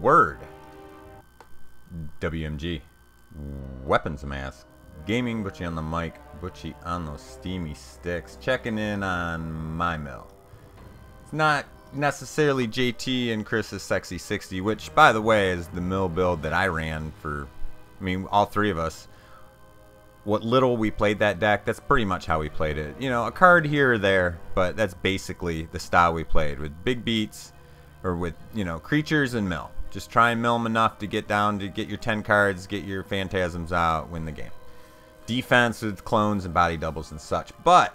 Word. WMG. Weapons Mask. Gaming Butchie on the mic. Butchie on those steamy sticks. Checking in on my mill. It's not necessarily JT and Chris's Sexy 60, which, by the way, is the mill build that I ran for, I mean, all three of us. What little we played that deck, that's pretty much how we played it. You know, a card here or there, but that's basically the style we played, with big beats, or with, you know, creatures and mill. Just try and mill them enough to get down, to get your 10 cards, get your phantasms out, win the game. Defense with clones and body doubles and such. But,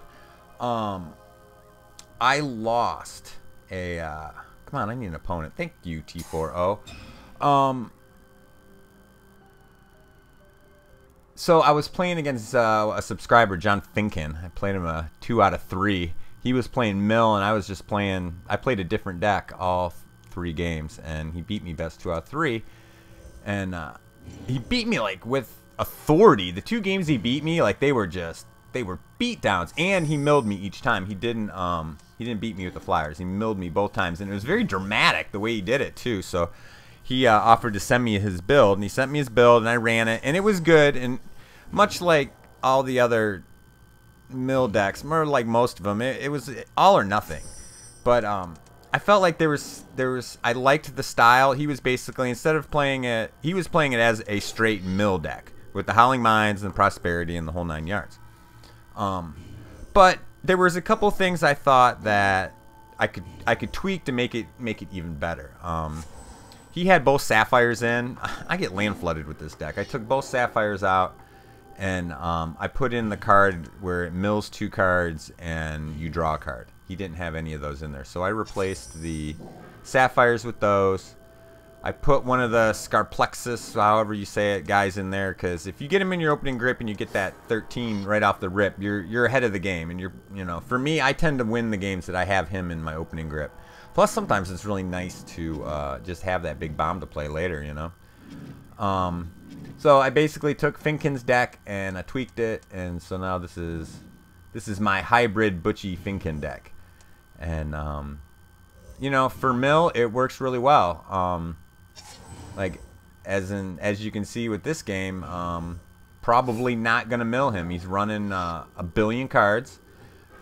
I lost a, come on, I need an opponent. Thank you, T4O. So I was playing against a subscriber, John Finken. I played him a 2 out of 3. He was playing mill, and I was just playing, I played a different deck all 3 games, and he beat me best 2 out of 3. And he beat me like with authority. The 2 games he beat me, like, they were beat downs, and he milled me each time. He didn't beat me with the flyers. He milled me both times, and it was very dramatic the way he did it too. So he offered to send me his build, and he sent me his build, and I ran it, and it was good. And much like all the other mill decks, more like most of them, it was all or nothing. But I felt like there was I liked the style. He was basically, instead of playing it, he was playing it as a straight mill deck with the Howling Minds and Prosperity and the whole 9 yards. But there was a couple things I thought that I could tweak to make it even better. He had both Sapphires in. I get land flooded with this deck. I took both Sapphires out, and I put in the card where it mills 2 cards and you draw a card. He didn't have any of those in there, so I replaced the Sapphires with those. I put one of the Scarplexus, however you say it, guys in there, because if you get him in your opening grip and you get that 13 right off the rip, you're ahead of the game. And you know, for me, I tend to win the games that I have him in my opening grip. Plus, sometimes it's really nice to just have that big bomb to play later, you know. So I basically took Finken's deck and I tweaked it, and so now this is my hybrid Butchie Finken deck, and you know, for mill it works really well. Like as you can see with this game, probably not gonna mill him. He's running a billion cards,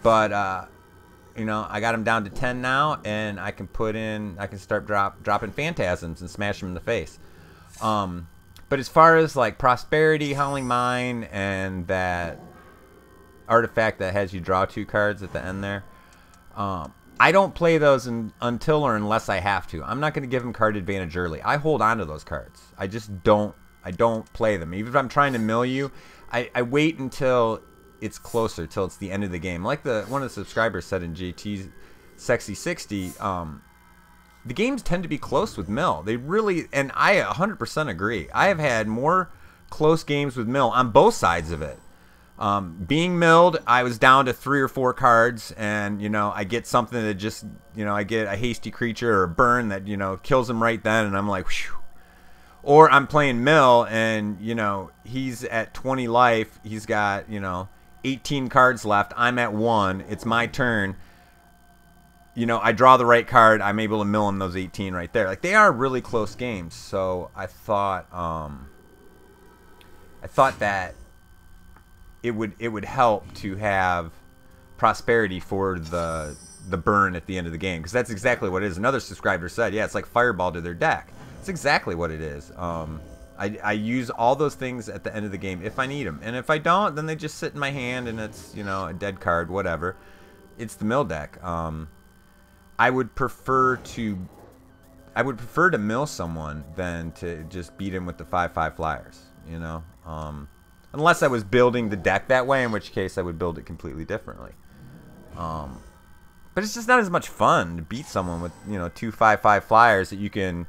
but you know, I got him down to 10 now, and I can start dropping phantasms and smash him in the face. But as far as like Prosperity, Howling Mine, and that artifact that has you draw 2 cards at the end there, I don't play those until or unless I have to. I'm not going to give him card advantage early. I hold on to those cards. I just don't. I don't play them. Even if I'm trying to mill you, I wait until it's closer, till it's the end of the game. Like one of the subscribers said in JT's Sexy 60, the games tend to be close with mill. They really, and I 100% agree. I have had more close games with mill on both sides of it. Being milled, I was down to 3 or 4 cards, and you know, I get something that just, you know, I get a hasty creature or a burn that, you know, kills him right then, and I'm like, whew. Or I'm playing mill, and you know, he's at 20 life, he's got, you know, 18 cards left, I'm at 1, it's my turn. You know, I draw the right card, I'm able to mill him those 18 right there. Like, they are really close games, so I thought that it would help to have Prosperity for the burn at the end of the game, because that's exactly what it is. Another subscriber said, yeah, it's like Fireball to their deck. It's exactly what it is. I use all those things at the end of the game if I need them, and if I don't, then they just sit in my hand and it's, you know, a dead card, whatever. It's the mill deck. I would prefer to mill someone than to just beat him with the 5/5 flyers, you know. Unless I was building the deck that way, in which case I would build it completely differently. But it's just not as much fun to beat someone with, you know, 2 5/5 flyers that you can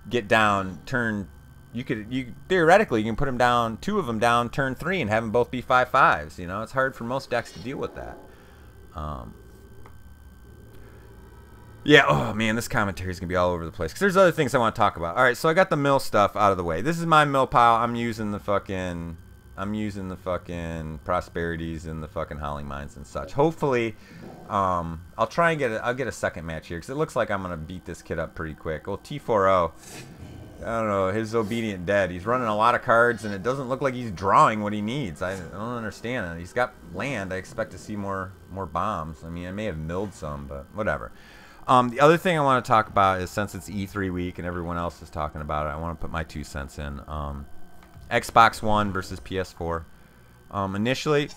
get down turn. You theoretically, you can put them down, 2 of them down turn 3, and have them both be 5/5s. You know, it's hard for most decks to deal with that. Yeah, oh man, this commentary is gonna be all over the place, because there's other things I want to talk about. All right, so I got the mill stuff out of the way. This is my mill pile. I'm using the fucking Prosperities and the fucking Howling Mines and such. Hopefully, I'll try and I'll get a second match here, because it looks like I'm gonna beat this kid up pretty quick. Well, T4O, I don't know, his obedient dead. He's running a lot of cards, and it doesn't look like he's drawing what he needs. I don't understand it. He's got land. I expect to see more bombs. I mean, I may have milled some, but whatever. The other thing I want to talk about is, since it's E3 week and everyone else is talking about it, I want to put my 2 cents in. Xbox One versus PS4. Initially,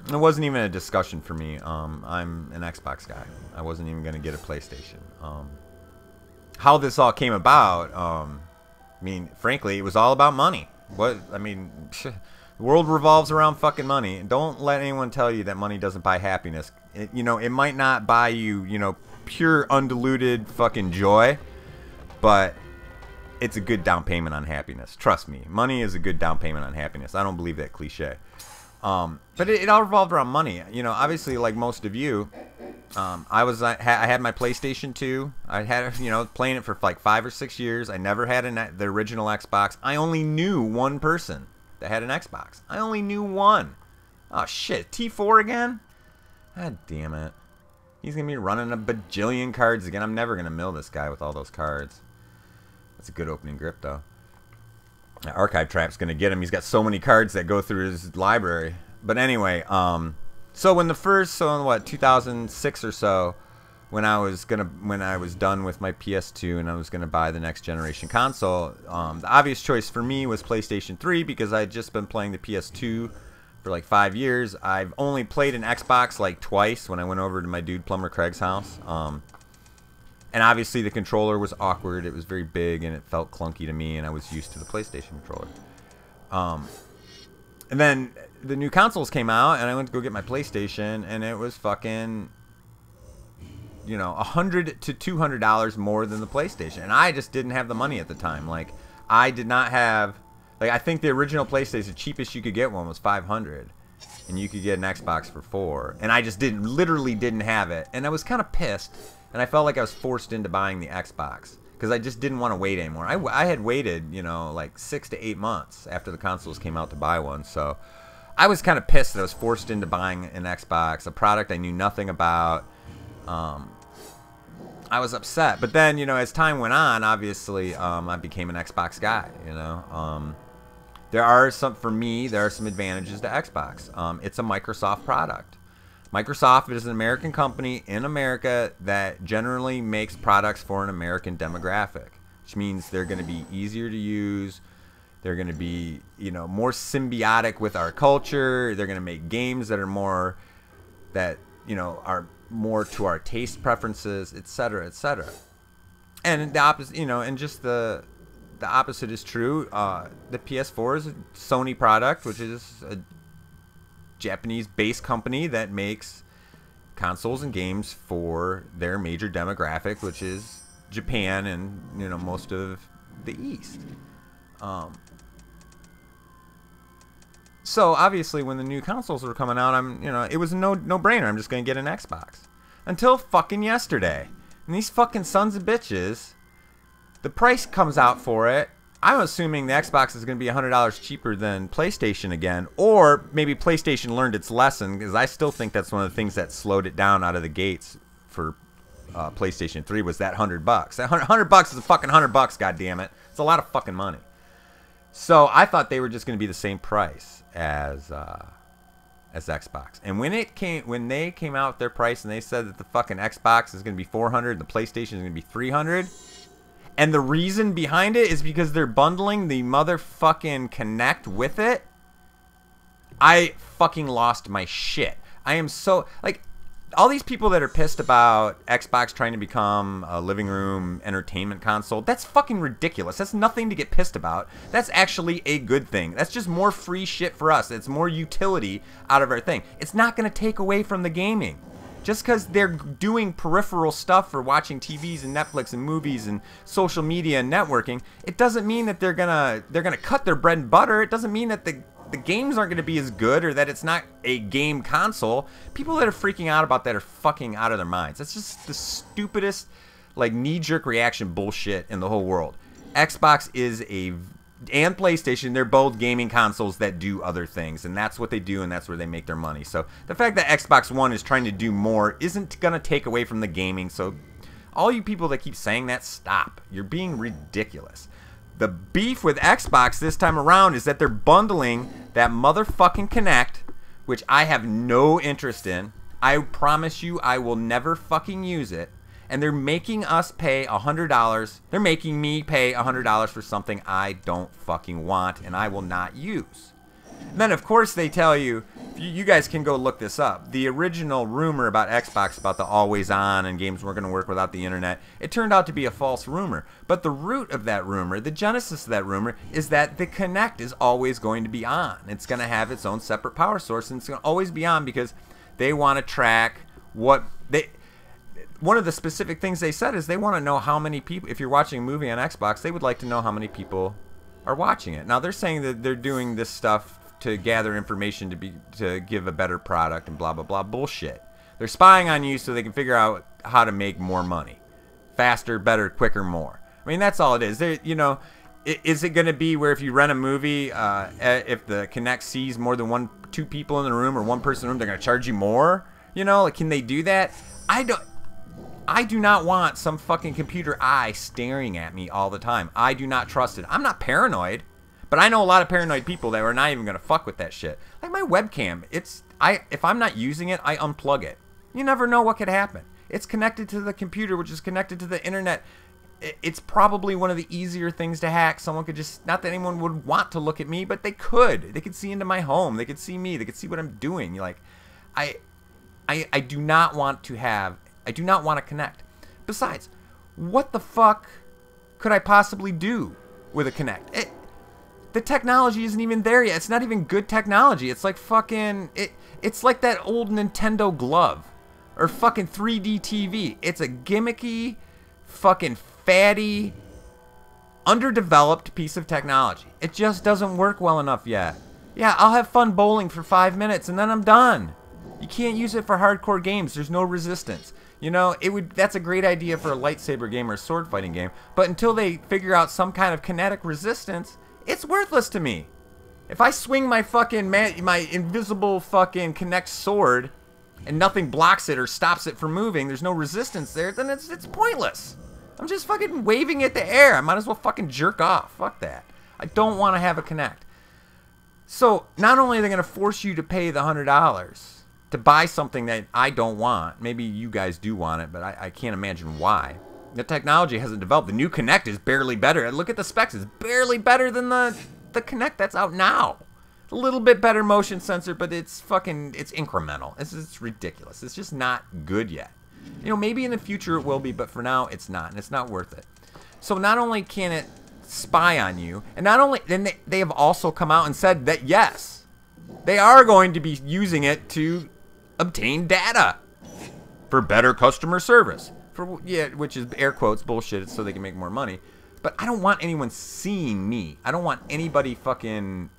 it wasn't even a discussion for me. I'm an Xbox guy. I wasn't even going to get a PlayStation. How this all came about, I mean, frankly, it was all about money. The world revolves around fucking money. Don't let anyone tell you that money doesn't buy happiness. It might not buy you, pure undiluted fucking joy, but it's a good down payment on happiness. Trust me, money is a good down payment on happiness. I don't believe that cliche. But it all revolved around money. Obviously, like most of you, I had my PlayStation 2. I had, playing it for like 5 or 6 years. I never had the original Xbox. I only knew one person that had an Xbox. I only knew one. Oh shit, T4 again? God damn it. He's gonna be running a bajillion cards again. I'm never gonna mill this guy with all those cards. That's a good opening grip though. Archive Trap's gonna get him. He's got so many cards that go through his library. But anyway, so in 2006 or so, when I was done with my PS2 and I was gonna buy the next generation console, the obvious choice for me was PlayStation 3 because I'd just been playing the PS2 for like 5 years. I've only played an Xbox like twice when I went over to my dude Plumber Craig's house. And obviously the controller was awkward. It was very big and it felt clunky to me, and I was used to the PlayStation controller. And then the new consoles came out, and I went to go get my PlayStation, and it was fucking, $100 to $200 more than the PlayStation, and I just didn't have the money at the time. Like, I did not have, like, I think the original PlayStation, the cheapest you could get one was $500, and you could get an Xbox for $4, and I just literally didn't have it, and I was kind of pissed. And I felt like I was forced into buying the Xbox because I just didn't want to wait anymore. I had waited, like 6 to 8 months after the consoles came out to buy one. So I was kind of pissed that I was forced into buying an Xbox, a product I knew nothing about. I was upset. But then, as time went on, obviously, I became an Xbox guy, there are some advantages to Xbox. It's a Microsoft product. Microsoft is an American company in America that generally makes products for an American demographic, which means they're going to be easier to use. They're going to be, more symbiotic with our culture. They're going to make games that are more, are more to our taste preferences, etc., etc. And the opposite, and just the opposite is true. The PS4 is a Sony product, which is a Japanese-based company that makes consoles and games for their major demographic, which is Japan and most of the East. So obviously, when the new consoles were coming out, it was a no-brainer. I'm just gonna get an Xbox. Until fucking yesterday, and these fucking sons of bitches, the price comes out for it. I'm assuming the Xbox is going to be $100 cheaper than PlayStation again, or maybe PlayStation learned its lesson, because I still think that's one of the things that slowed it down out of the gates for PlayStation 3 was that $100. That $100 is a fucking $100, goddammit. It's a lot of fucking money. So I thought they were just going to be the same price as Xbox. And when they came out with their price and they said that the fucking Xbox is going to be $400 and the PlayStation is going to be $300. And the reason behind it is because they're bundling the motherfucking Kinect with it. I fucking lost my shit. I am so, like, all these people that are pissed about Xbox trying to become a living room entertainment console, that's fucking ridiculous. That's nothing to get pissed about. That's actually a good thing. That's just more free shit for us. It's more utility out of our thing. It's not going to take away from the gaming. Just because they're doing peripheral stuff for watching TVs and Netflix and movies and social media and networking, it doesn't mean that they're gonna cut their bread and butter. It doesn't mean that the games aren't gonna be as good or that it's not a game console. People that are freaking out about that are fucking out of their minds. That's just the stupidest, like, knee-jerk reaction bullshit in the whole world. Xbox and PlayStation, they're both gaming consoles that do other things, and that's what they do, and that's where they make their money. So the fact that Xbox One is trying to do more isn't going to take away from the gaming, so All you people that keep saying that, stop. You're being ridiculous. The beef with Xbox this time around is that they're bundling that motherfucking Kinect, which I have no interest in. I promise you I will never fucking use it. And they're making us pay $100. They're making me pay $100 for something I don't fucking want and I will not use. And then, of course, they tell you, you guys can go look this up. The original rumor about Xbox, about the always on and games weren't going to work without the internet, it turned out to be a false rumor. But the root of that rumor, the genesis of that rumor, is that the Kinect is always going to be on. It's going to have its own separate power source, and it's going to always be on because they want to track what they... One of the specific things they said is they want to know how many people, if you're watching a movie on Xbox, they would like to know how many people are watching it. Now, they're saying that they're doing this stuff to gather information to give a better product and blah, blah, blah. Bullshit. They're spying on you so they can figure out how to make more money. Faster, better, quicker, more. I mean, that's all it is. You know, is it going to be where if you rent a movie, if the Kinect sees more than two people in the room or one person in the room, they're going to charge you more? You know, like, can they do that? I do not want some fucking computer eye staring at me all the time. I do not trust it. I'm not paranoid, but I know a lot of paranoid people that are not even going to fuck with that shit. Like my webcam, if I'm not using it, I unplug it. You never know what could happen. It's connected to the computer, which is connected to the internet. It's probably one of the easier things to hack. Someone could just, not that anyone would want to look at me, but they could. They could see into my home. They could see me. They could see what I'm doing. Like, I do not want to have... I do not want to connect. Besides, what the fuck could I possibly do with a Kinect? The technology isn't even there yet. It's not even good technology. It's like fucking... It's like that old Nintendo glove. Or fucking 3D TV. It's a gimmicky, fucking fatty, underdeveloped piece of technology. It just doesn't work well enough yet. Yeah, I'll have fun bowling for 5 minutes and then I'm done. You can't use it for hardcore games. There's no resistance. You know, that's a great idea for a lightsaber game or a sword fighting game, but until they figure out some kind of kinetic resistance, it's worthless to me. If I swing my fucking my invisible fucking Kinect sword and nothing blocks it or stops it from moving, there's no resistance there, then it's pointless. I'm just fucking waving it in the air. I might as well fucking jerk off. Fuck that. I don't want to have a Kinect. So, not only are they going to force you to pay the $100 to buy something that I don't want. Maybe you guys do want it, but I can't imagine why. The technology hasn't developed. The new Kinect is barely better. Look at the specs. It's barely better than the Kinect that's out now. It's a little bit better motion sensor, but it's incremental. It's ridiculous. It's just not good yet. You know, maybe in the future it will be, but for now it's not, and it's not worth it. So not only can it spy on you, and not only, then they have also come out and said that yes, they are going to be using it to obtain data for better customer service. Which is air quotes bullshit. It's so they can make more money. But I don't want anyone seeing me. I don't want anybody fucking...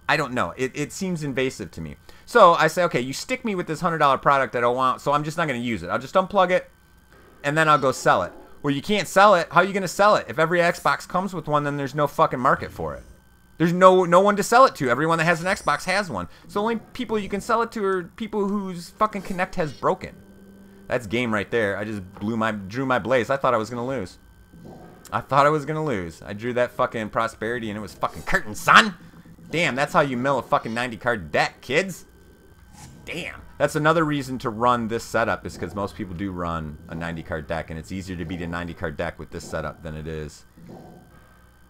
I don't know. It seems invasive to me. So I say, okay, you stick me with this $100 product that I don't want, so I'm just not going to use it. I'll just unplug it, and then I'll go sell it. Well, you can't sell it. How are you going to sell it? If every Xbox comes with one, then there's no fucking market for it. There's no one to sell it to. Everyone that has an Xbox has one. So the only people you can sell it to are people whose fucking Kinect has broken. That's game right there. I just drew my blaze. I thought I was going to lose. I drew that fucking prosperity and it was fucking curtain, son. Damn, that's how you mill a fucking 90 card deck, kids. Damn. That's another reason to run this setup is because most people do run a 90 card deck and it's easier to beat a 90 card deck with this setup than it is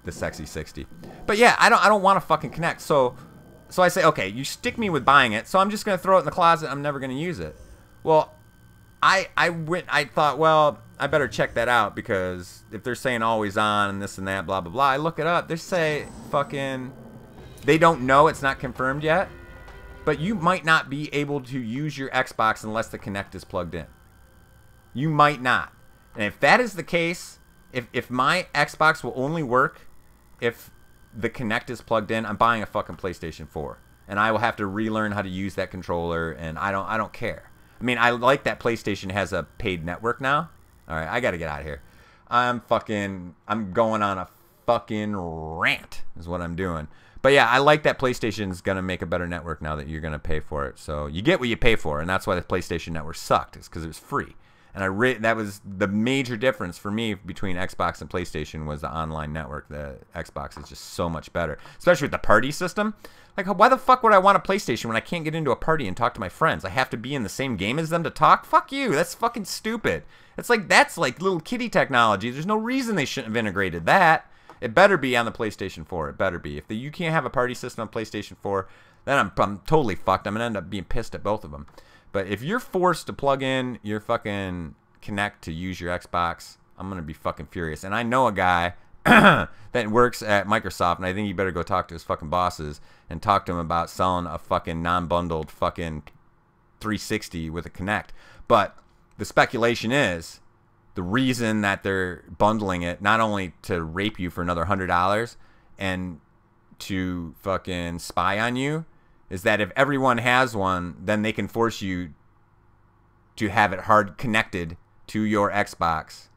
the Sexy 60. But yeah, I don't want to fucking Kinect. So I say, okay, you stick me with buying it, so I'm just going to throw it in the closet. I'm never going to use it. Well, I thought, well, I better check that out because if they're saying always on and this and that, blah, blah, blah, I look it up. They say fucking, they don't know, it's not confirmed yet, but you might not be able to use your Xbox unless the Kinect is plugged in. You might not. And if that is the case, if my Xbox will only work if the Kinect is plugged in, I'm buying a fucking PlayStation 4. And I will have to relearn how to use that controller, and I don't care. I mean, I like that PlayStation has a paid network now. All right, I got to get out of here. I'm going on a fucking rant is what I'm doing. But yeah, I like that PlayStation's going to make a better network now that you're going to pay for it. So you get what you pay for, and that's why the PlayStation network sucked. It's because it was free. And that was the major difference for me between Xbox and PlayStation was the online network. The Xbox is just so much better, especially with the party system. Like, why the fuck would I want a PlayStation when I can't get into a party and talk to my friends? I have to be in the same game as them to talk? Fuck you. That's fucking stupid. That's like little kiddie technology. There's no reason they shouldn't have integrated that. It better be on the PlayStation 4. It better be. If you can't have a party system on PlayStation 4, then I'm totally fucked. I'm going to end up being pissed at both of them. But if you're forced to plug in your fucking Kinect to use your Xbox, I'm going to be fucking furious. And I know a guy that works at Microsoft, and I think you better go talk to his fucking bosses and talk to him about selling a fucking non-bundled fucking 360 with a Kinect. But the speculation is the reason that they're bundling it, not only to rape you for another $100 and to fucking spy on you, is that if everyone has one, then they can force you to have it hard connected to your Xbox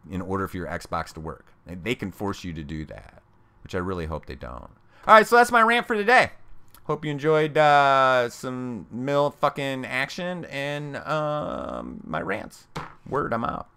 in order for your Xbox to work. They can force you to do that, which I really hope they don't. All right, so that's my rant for today. Hope you enjoyed some mill fucking action and my rants. Word, I'm out.